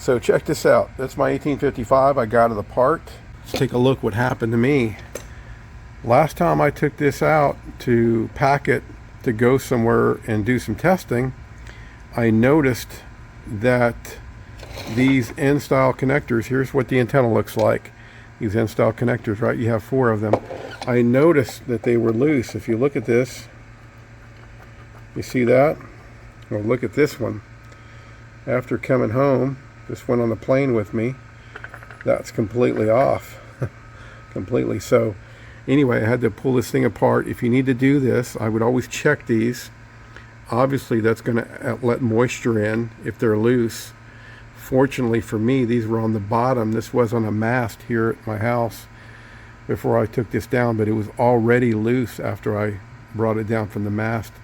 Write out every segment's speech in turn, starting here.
So check this out. That's my 1855. I got it apart. Let's take a look what happened to me. Last time I took this out to pack it to go somewhere and do some testing, I noticed that these N-style connectors, here's what the antenna looks like. These N-style connectors, right? You have 4 of them. I noticed that they were loose. If you look at this, you see that? Well, look at this one. After coming home, this went on the plane with me. That's completely off. Completely. So anyway, I had to pull this thing apart. If you need to do this, I would always check these. Obviously, that's going to let moisture in if they're loose. Fortunately for me, these were on the bottom. This was on a mast here at my house before I took this down, but it was already loose after I brought it down from the mast.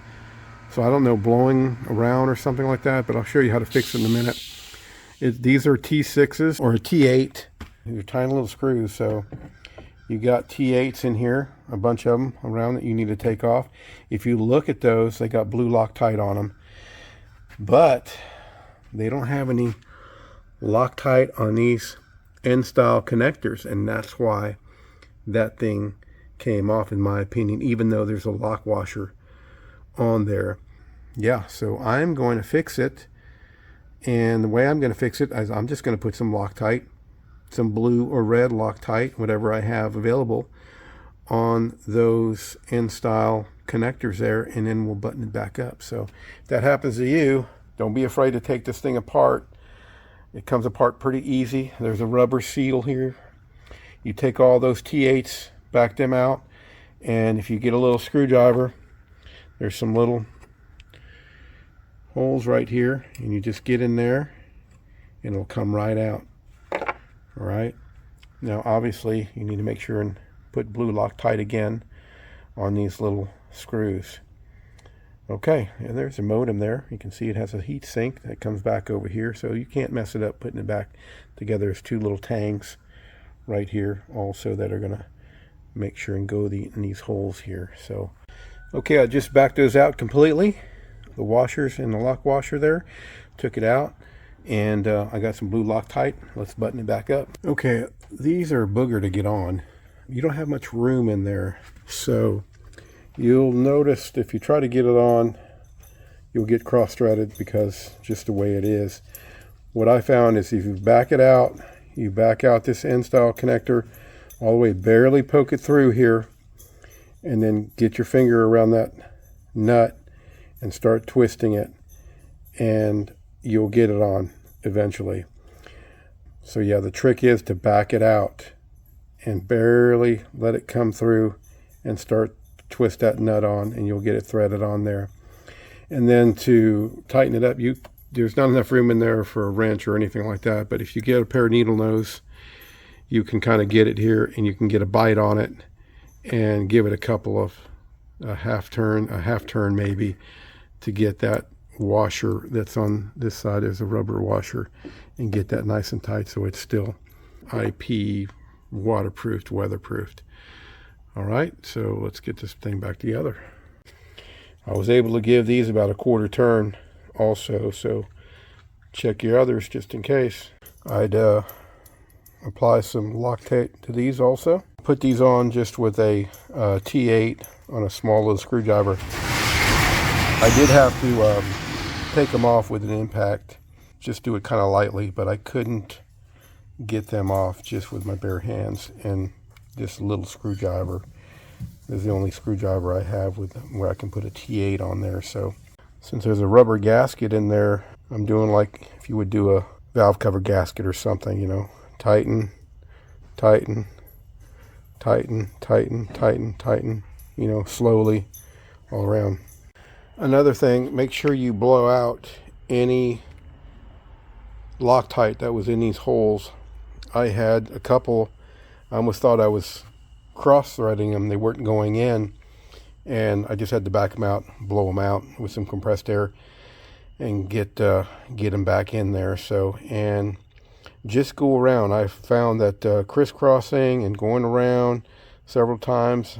So I don't know, blowing around or something like that, but I'll show you how to fix it in a minute. These are T6s or a T8. These are tiny little screws, so you got T8s in here, a bunch of them around that you need to take off. If you look at those, they got blue Loctite on them, but they don't have any Loctite on these N-style connectors, and that's why that thing came off, in my opinion, even though there's a lock washer on there. Yeah, so I'm going to fix it, and the way I'm going to fix it is I'm just going to put some Loctite, some blue or red Loctite, whatever I have available, on those N-style connectors there, and then we'll button it back up. So if that happens to you, don't be afraid to take this thing apart. It comes apart pretty easy. There's a rubber seal here. You take all those T8s, back them out, and if you get a little screwdriver, there's some little holes right here, and you just get in there and it'll come right out. All right, now obviously you need to make sure and put blue Loctite again on these little screws. Okay, and there's a modem there. You can see it has a heat sink that comes back over here, so you can't mess it up putting it back together. There's 2 little tangs right here also that are going to make sure and go in these holes here. So okay, I just backed those out completely, the washers and the lock washer there, took it out, and I got some blue Loctite. Let's button it back up. Okay, these are a booger to get on. You don't have much room in there, so you'll notice if you try to get it on, you'll get cross-threaded because just the way it is. What I found is if you back it out, you back out this N-style connector all the way, barely poke it through here, and then get your finger around that nut and start twisting it, and you'll get it on eventually. So yeah, the trick is to back it out and barely let it come through and start twist that nut on, and you'll get it threaded on there. And then to tighten it up, there's not enough room in there for a wrench or anything like that, but if you get a pair of needle nose, you can kind of get it here and you can get a bite on it and give it a couple of a half turn maybe, to get that washer that's on this side. There's a rubber washer, and get that nice and tight so it's still IP waterproofed, weatherproofed. All right, so let's get this thing back together. I was able to give these about a 1/4 turn also, so check your others just in case. I'd apply some Loctite to these also. Put these on just with a T8 on a small little screwdriver. I did have to take them off with an impact, just do it kind of lightly, but I couldn't get them off just with my bare hands, and this little screwdriver is the only screwdriver I have where I can put a T8 on there. So since there's a rubber gasket in there, I'm doing like if you would do a valve cover gasket or something, you know, tighten, tighten, tighten, tighten, tighten, tighten, you know, slowly all around. Another thing, make sure you blow out any Loctite that was in these holes. I had a couple, I almost thought I was cross-threading them. They weren't going in, and I just had to back them out, blow them out with some compressed air, and get them back in there. So, and just go around. I found that crisscrossing and going around several times